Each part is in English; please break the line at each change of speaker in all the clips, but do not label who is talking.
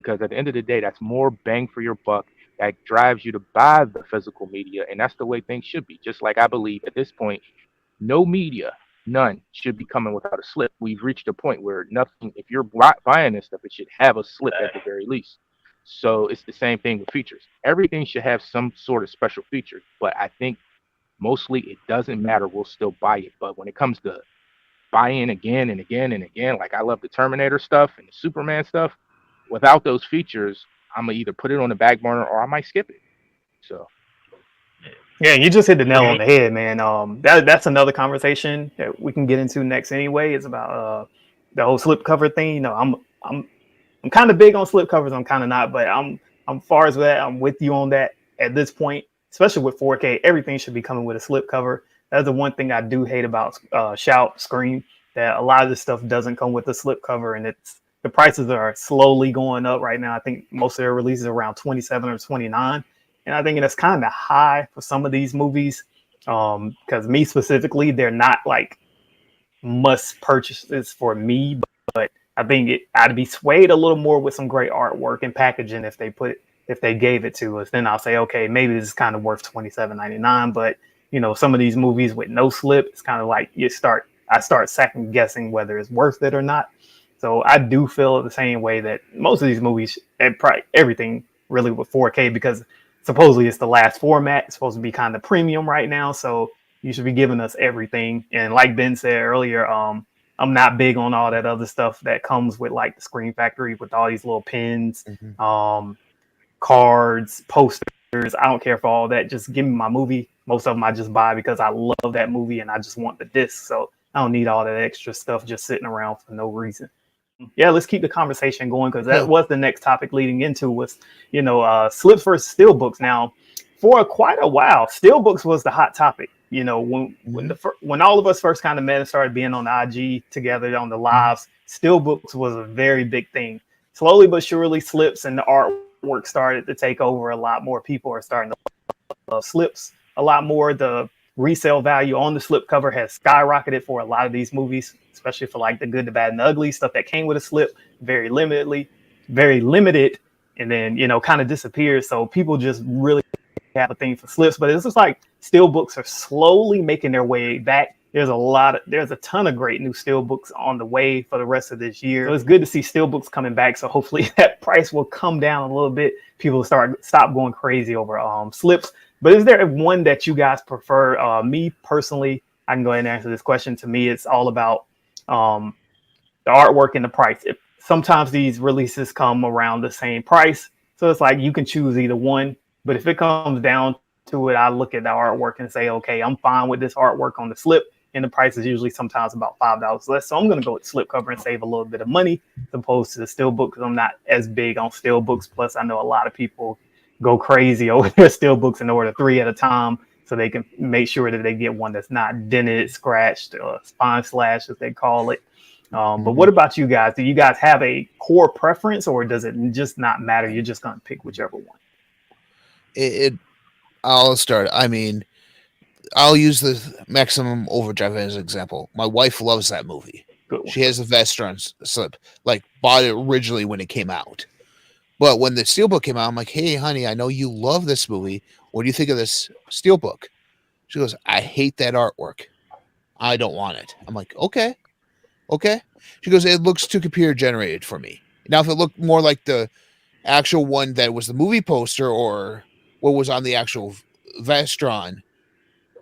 because at the end of the day, that's more bang for your buck. That drives you to buy the physical media, and that's the way things should be. Just like I believe at this point, no media, none, should be coming without a slip. We've reached a point where nothing, if you're buying this stuff, it should have a slip at the very least. So it's the same thing with features. Everything should have some sort of special feature, but I think mostly it doesn't matter. We'll still buy it. But when it comes to buying again and again and again, like I love the Terminator stuff and the Superman stuff, without those features, I'm gonna either put it on the back burner or I might skip it. So
Yeah, you just hit the nail on the head, man. That's another conversation that we can get into next anyway. It's about the whole slipcover thing. I'm kind of big on slipcovers. I'm kind of not, but I'm far as that. I'm with you on that at this point, especially with 4K. Everything should be coming with a slipcover. That's the one thing I do hate about Shout Scream, that a lot of this stuff doesn't come with a slipcover, and the prices are slowly going up right now. I think most of their releases are around 27 or 29. And I think that's kind of high for some of these movies. Because me specifically, they're not like must purchases for me, but I think I'd be swayed a little more with some great artwork and packaging if they gave it to us. Then I'll say, okay, maybe this is kind of worth $27.99. But some of these movies with no slip, it's kind of like I start second guessing whether it's worth it or not. So I do feel the same way that most of these movies, probably everything really with 4K, because supposedly it's the last format. It's supposed to be kind of premium right now. So you should be giving us everything. And like Ben said earlier, I'm not big on all that other stuff that comes with like the Screen Factory with all these little pins, cards, posters. I don't care for all that. Just give me my movie. Most of them I just buy because I love that movie and I just want the disc. So I don't need all that extra stuff just sitting around for no reason. Yeah, let's keep the conversation going, because that was the next topic leading into was, slips versus steelbooks. Now, for quite a while, steelbooks was the hot topic. When all of us first kind of met and started being on the IG together on the lives, steelbooks was a very big thing. Slowly but surely, slips and the artwork started to take over. A lot more people are starting to love slips a lot more. The resale value on the slipcover has skyrocketed for a lot of these movies, especially for like the good, the bad, and the ugly stuff that came with a slip, very limited, and then kind of disappears. So people just really have a thing for slips. But it's just like steelbooks are slowly making their way back. There's a ton of great new steelbooks on the way for the rest of this year. So it's good to see steelbooks coming back. So hopefully that price will come down a little bit. People stop going crazy over slips. But is there one that you guys prefer? Me personally, I can go ahead and answer this question. To me, it's all about the artwork and the price. Sometimes these releases come around the same price, so it's like you can choose either one. But if it comes down to it, I look at the artwork and say, okay, I'm fine with this artwork on the slip, and the price is usually sometimes about $5 less. So I'm going to go with slipcover and save a little bit of money as opposed to the steelbook, because I'm not as big on steelbooks. Plus, I know a lot of people go crazy over their steelbooks and order 3 at a time so they can make sure that they get one that's not dented, scratched, spine slash, as they call it. But what about you guys? Do you guys have a core preference, or does it just not matter? You're just going to pick whichever one?
I'll start. I mean, I'll use the Maximum Overdrive as an example. My wife loves that movie. She has the Vestron slip, like bought it originally when it came out. But when the steelbook came out, I'm like, hey, honey, I know you love this movie. What do you think of this steelbook? She goes, I hate that artwork. I don't want it. I'm like, okay. She goes, it looks too computer generated for me. Now, if it looked more like the actual one that was the movie poster or what was on the actual Vestron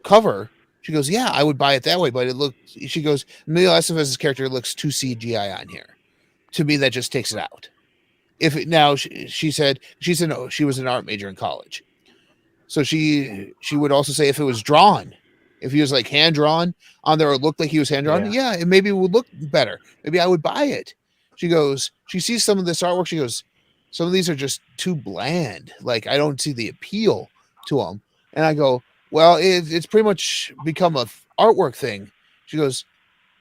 cover, she goes, yeah, I would buy it that way. But she goes, Emilio Estevez's character looks too CGI on here. To me, that just takes it out. If it, now she said she was an art major in college, so she would also say if it was drawn, if he was like hand drawn on there or looked like he was hand drawn, yeah, it maybe would look better. Maybe I would buy it. She goes, she sees some of this artwork. She goes, some of these are just too bland. Like I don't see the appeal to them. And I go, well, it's pretty much become a artwork thing. She goes,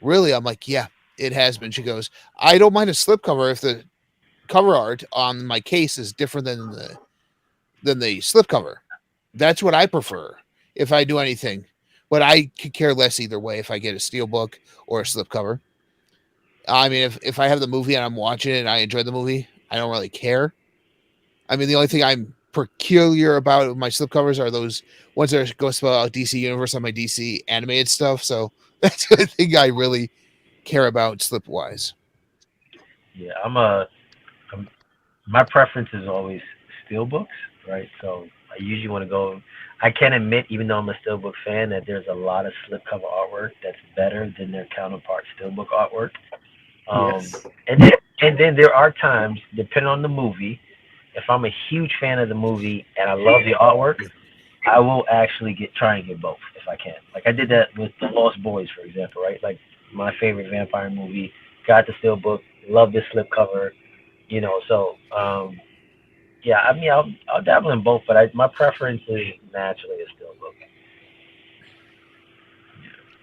really? I'm like, yeah, it has been. She goes, I don't mind a slipcover if the cover art on my case is different than the slipcover. That's what I prefer if I do anything. But I could care less either way if I get a steelbook or a slipcover. I mean, if I have the movie and I'm watching it and I enjoy the movie, I don't really care. I mean, the only thing I'm peculiar about my slipcovers are those ones that go spell out DC Universe on my DC animated stuff. So that's the thing I really care about slip wise.
Yeah, I'm my preference is always steelbooks, right? So I usually want to go. I can admit, even though I'm a steelbook fan, that there's a lot of slipcover artwork that's better than their counterpart steelbook artwork. Um,
Yes.
and then there are times, depending on the movie, if I'm a huge fan of the movie and I love the artwork, I will actually try and get both if I can. Like I did that with the Lost Boys, for example, right? Like my favorite vampire movie, got the steelbook, love the slipcover, So yeah, I mean I'll dabble in both, but my preference is naturally a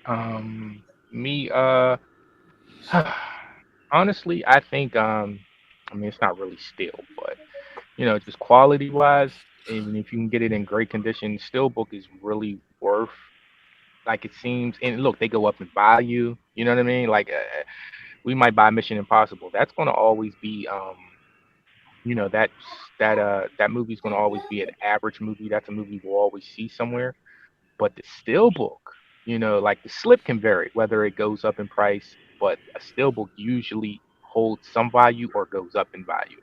steelbook.
Me, honestly, I think I mean it's not really steel, but just quality wise, even if you can get it in great condition, steelbook is really worth like it seems. And look, they go up in value. You know what I mean? Like we might buy Mission Impossible. That's going to always be that that movie's going to always be an average movie. That's a movie we'll always see somewhere. But the steelbook, like the slip can vary whether it goes up in price, but a steelbook usually holds some value or goes up in value.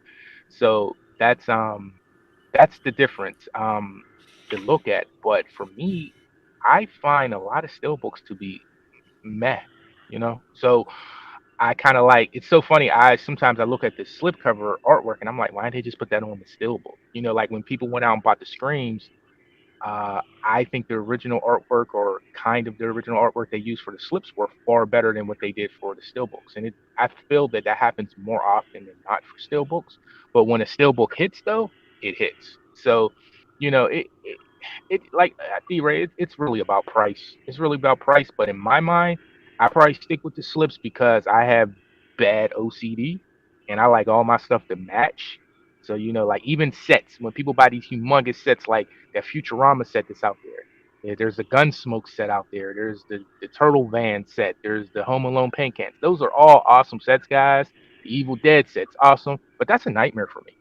So that's the difference to look at. But for me, I find a lot of steelbooks to be meh. So I kind of like it's so funny. I sometimes I look at the slipcover artwork and I'm like, why didn't they just put that on the steelbook? Like when people went out and bought the screams, I think the original artwork or kind of the original artwork they used for the slips were far better than what they did for the steelbooks. And I feel that that happens more often than not for steelbooks. But when a steelbook hits, though, it hits. So, it like D-Ray, it's really about price. It's really about price. But in my mind, I probably stick with the slips because I have bad OCD and I like all my stuff to match. So, like even sets, when people buy these humongous sets like that Futurama set that's out there. Yeah, there's a Gunsmoke set out there. There's the Turtle Van set. There's the Home Alone paint cans. Those are all awesome sets, guys. The Evil Dead set's awesome, but that's a nightmare for me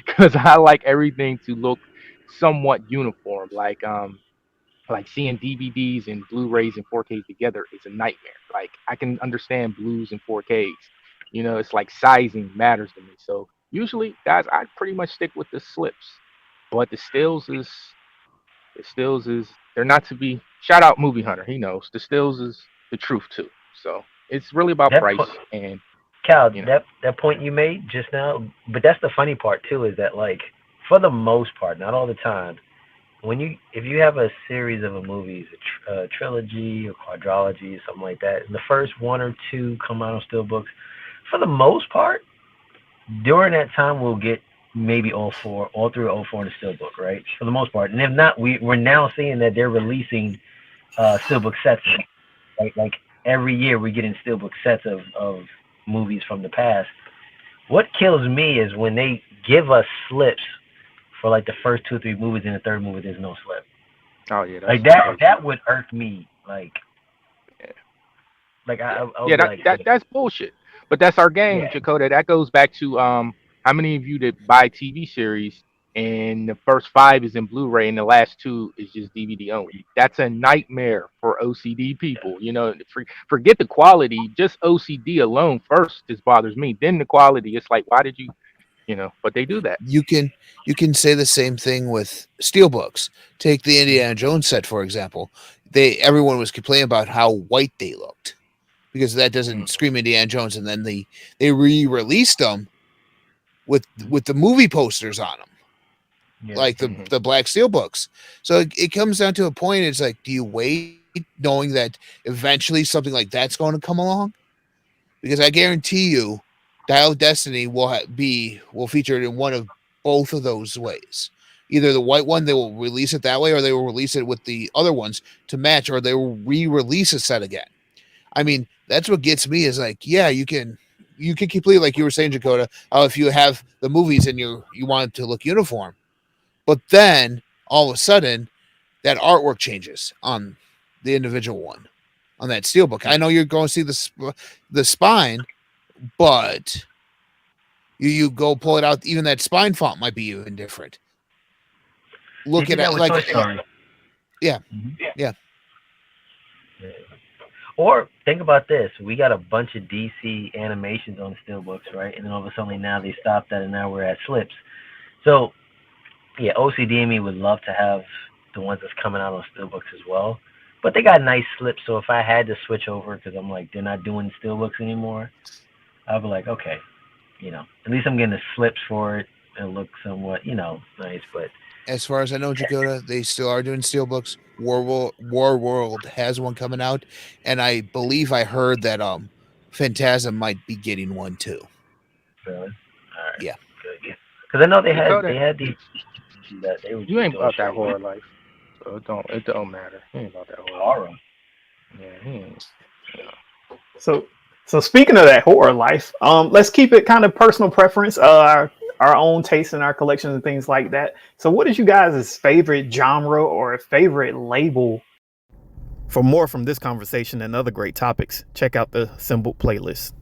because I like everything to look somewhat uniform. Like seeing DVDs and Blu-rays and 4Ks together is a nightmare. Like I can understand blues and 4Ks. It's like sizing matters to me. So usually, guys, I pretty much stick with the slips, but the stills is they're not to be. Shout out Movie Hunter. He knows the stills is the truth too. So it's really about
That point,
price and
Cal,
you know.
that point you made just now, but that's the funny part too, is that like for the most part, not all the time, if you have a series of a movies, a trilogy or quadrilogy, something like that, and the first one or two come out on steelbooks, for the most part, during that time we'll get maybe all three or all four in the steelbook, right? For the most part, and if not, we're now seeing that they're releasing steelbook sets, right? Like every year we're getting steelbook sets of movies from the past. What kills me is when they give us slips for like the first two or three movies, and the third movie there's no slip.
Oh yeah, that's
Like that
crazy.
that would irk me.
Yeah,
Like
yeah,
I would
yeah.
be
That,
like,
that that's bullshit. But that's our game,
yeah,
Dakota. That goes back to how many of you that buy TV series and the first five is in Blu-ray and the last two is just DVD only. That's a nightmare for OCD people. Forget the quality, just OCD alone first just bothers me. Then the quality, it's like, why did you? But they do that.
You can say the same thing with steelbooks. Take the Indiana Jones set for example. Everyone was complaining about how white they looked because that doesn't
mm-hmm.
scream Indiana Jones, and then they re-released them with the movie posters on them,
Yeah,
like the
Hmm.
the black steelbooks. So it comes down to a point. It's like, do you wait, knowing that eventually something like that's going to come along? Because I guarantee you, Dial of Destiny will feature it in one of both of those ways. Either the white one, they will release it that way, or they will release it with the other ones to match, or they will re-release a set again. I mean, that's what gets me is like, yeah, you can complete like you were saying, Dakota. If you have the movies and you want it to look uniform, but then all of a sudden that artwork changes on the individual one on that steelbook. I
yeah,
know you're going to see the spine, but You go pull it out. Even that spine font might be even different. Look at it like, yeah, yeah.
Or think about this: we got a bunch of DC animations on Steelbooks, right? And then all of a sudden now they stopped that, and now we're at Slips. So yeah, OCD and me would love to have the ones that's coming out on Steelbooks as well. But they got nice slips, so if I had to switch over, because I'm like, they're not doing Steelbooks anymore, I'd be like, okay, at least I'm getting the slips for it and look somewhat, nice. But
as far as I know, Jagoda, they still are doing Steelbooks. War World has one coming out, and I believe I heard that Phantasm might be getting one too.
Really? All right.
Yeah.
Good. Because I know they had these that they were.
You ain't about that horror life, so it don't matter. You ain't about that
horror.
Yeah, he ain't.
So speaking of that horror life, let's keep it kind of personal preference, our own taste in our collections and things like that. So what is you guys' favorite genre or favorite label? For more from this conversation and other great topics, check out the Symbol playlist.